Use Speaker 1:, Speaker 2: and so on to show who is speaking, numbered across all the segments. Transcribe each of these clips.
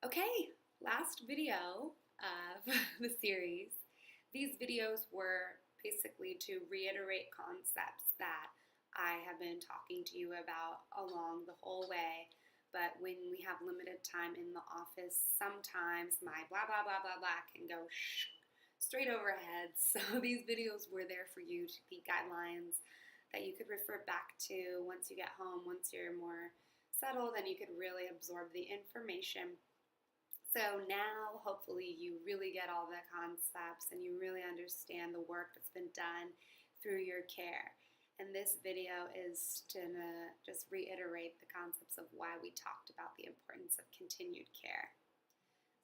Speaker 1: Okay, last video of the series. These videos were basically to reiterate concepts that I have been talking to you about along the whole way. But when we have limited time in the office, sometimes my blah blah blah blah blah can go straight over our heads. So these videos were there for you to be guidelines that you could refer back to once you get home, once you're more settled, and you could really absorb the information. So now, hopefully, you really get all the concepts and you really understand the work that's been done through your care. And this video is to just reiterate the concepts of why we talked about the importance of continued care.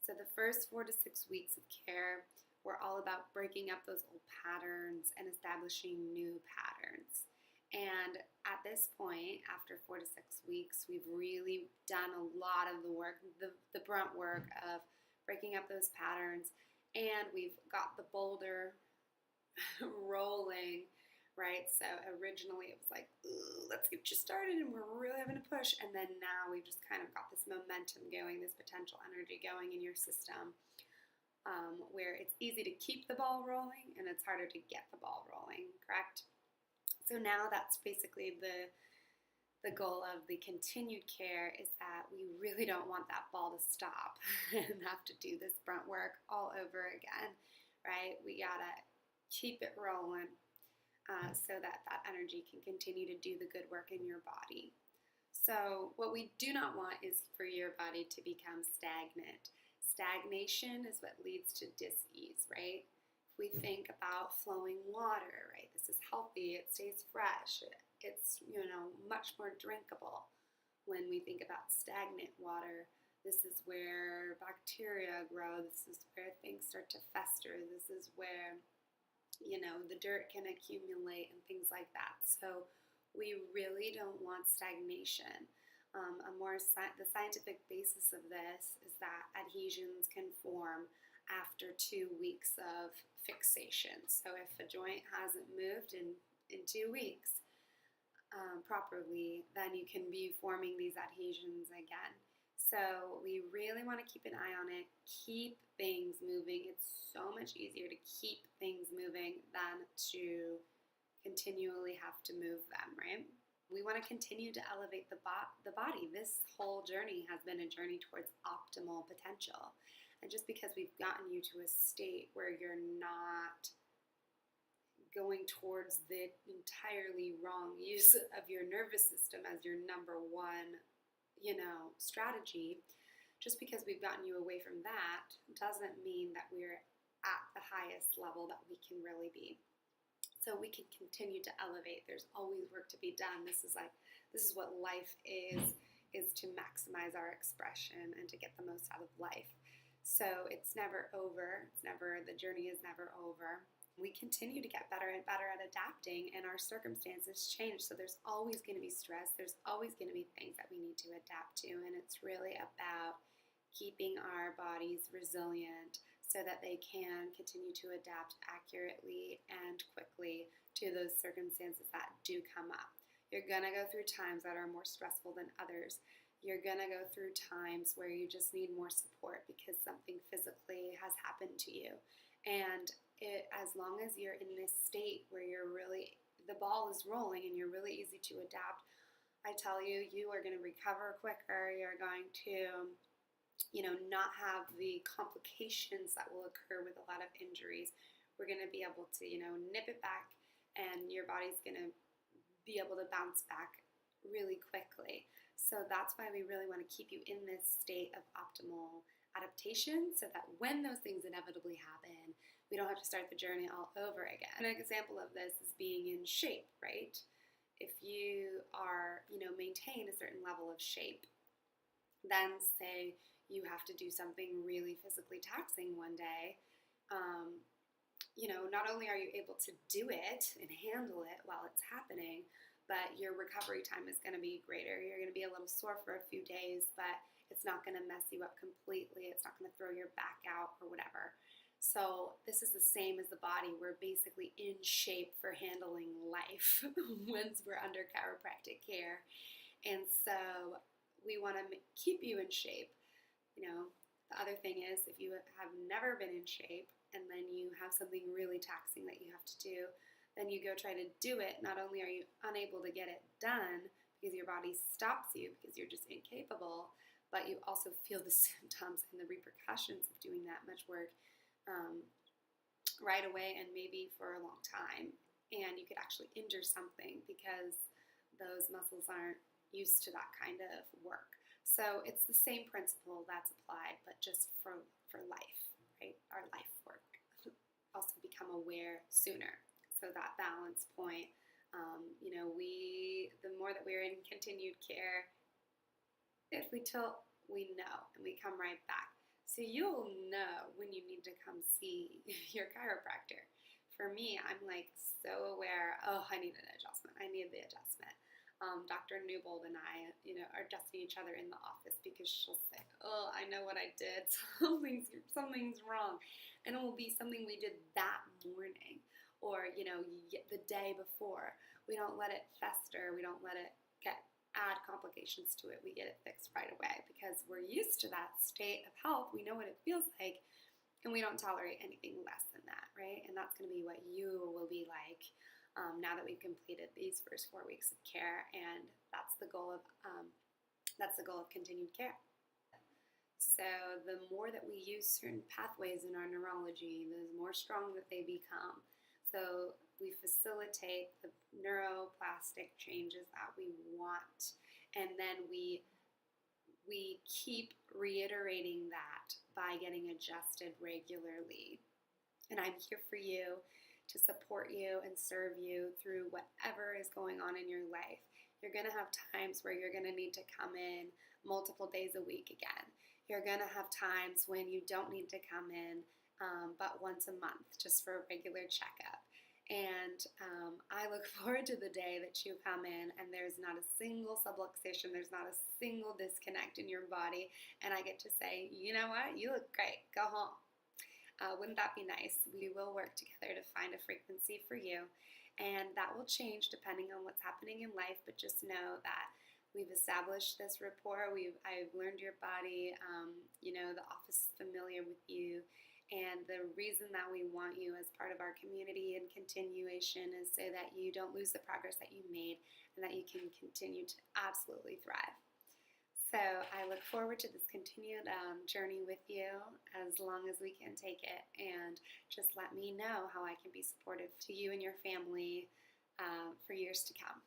Speaker 1: So the first 4 to 6 weeks of care were all about breaking up those old patterns and establishing new patterns. And at this point, after 4 to 6 weeks, we've really done a lot of the work, the brunt work of breaking up those patterns, and we've got the boulder rolling, right? So originally it was like, ooh, let's get you started, and we're really having to push, and then now we've just kind of got this momentum going, this potential energy going in your system, where it's easy to keep the ball rolling, and it's harder to get the ball rolling, correct? So now that's basically the goal of the continued care, is that we really don't want that ball to stop and have to do this brunt work all over again, right? We gotta keep it rolling so that that energy can continue to do the good work in your body. So what we do not want is for your body to become stagnant. Stagnation is what leads to dis-ease, right? We think about flowing water, right? This is healthy, it stays fresh, it's, much more drinkable. When we think about stagnant water, this is where bacteria grow, this is where things start to fester, this is where, the dirt can accumulate and things like that. So we really don't want stagnation. The scientific basis of this is that adhesions can form after 2 weeks of fixation. So if a joint hasn't moved in 2 weeks properly, then you can be forming these adhesions again. So we really want to keep an eye on it, keep things moving. It's so much easier to keep things moving than to continually have to move them, right? We want to continue to elevate the body. This whole journey has been a journey towards optimal potential. And just because we've gotten you to a state where you're not going towards the entirely wrong use of your nervous system as your number one, strategy, just because we've gotten you away from that doesn't mean that we're at the highest level that we can really be. So we can continue to elevate. There's always work to be done. This is what life is to maximize our expression and to get the most out of life. So it's never over. The journey is never over. We continue to get better and better at adapting, and our circumstances change. So there's always going to be stress. There's always going to be things that we need to adapt to. And it's really about keeping our bodies resilient so that they can continue to adapt accurately and quickly to those circumstances that do come up. You're going to go through times that are more stressful than others. You're going to go through times where you just need more support because something physically has happened to you. And as long as you're in this state where the ball is rolling and you're really easy to adapt, I tell you, you are going to recover quicker. You're going to, not have the complications that will occur with a lot of injuries. We're going to be able to, nip it back, and your body's going to be able to bounce back really quickly. So that's why we really want to keep you in this state of optimal adaptation so that when those things inevitably happen, we don't have to start the journey all over again. An example of this is being in shape, right? If you are, maintain a certain level of shape, then say you have to do something really physically taxing one day, not only are you able to do it and handle it while it's happening, but your recovery time is going to be greater. You're going to be a little sore for a few days, but it's not going to mess you up completely. It's not going to throw your back out or whatever. So this is the same as the body. We're basically in shape for handling life once we're under chiropractic care. And so we want to keep you in shape. The other thing is, if you have never been in shape and then you have something really taxing that you have to do, then you go try to do it. Not only are you unable to get it done because your body stops you because you're just incapable, but you also feel the symptoms and the repercussions of doing that much work right away and maybe for a long time. And you could actually injure something because those muscles aren't used to that kind of work. So it's the same principle that's applied, but just for life, right? Our life work. Also become aware sooner. So that balance point, the more that we're in continued care, if we tilt, we know, and we come right back. So you'll know when you need to come see your chiropractor. For me, I'm like so aware, I need an adjustment. I need the adjustment. Dr. Newbold and I, are adjusting each other in the office because she'll say, I know what I did. Something's wrong. And it will be something we did that morning or, the day before. We don't let it fester. We don't let it add complications to it. We get it fixed right away because we're used to that state of health. We know what it feels like, and we don't tolerate anything less than that, right? And that's going to be what you will be like now that we've completed these first 4 weeks of care, and that's the goal of continued care. So the more that we use certain pathways in our neurology, the more strong that they become. So we facilitate the neuroplastic changes that we want, and then we keep reiterating that by getting adjusted regularly. And I'm here for you to support you and serve you through whatever is going on in your life. You're going to have times where you're going to need to come in multiple days a week again. You're going to have times when you don't need to come in but once a month just for a regular checkup. And I look forward to the day that you come in and there's not a single subluxation, there's not a single disconnect in your body, and I get to say, you know what, you look great, go home. Wouldn't that be nice? We will work together to find a frequency for you, and that will change depending on what's happening in life, but just know that we've established this rapport. I've learned your body, the office is familiar with you, and the reason that we want you as part of our community and continuation is so that you don't lose the progress that you made and that you can continue to absolutely thrive. So I look forward to this continued journey with you as long as we can take it, and just let me know how I can be supportive to you and your family for years to come.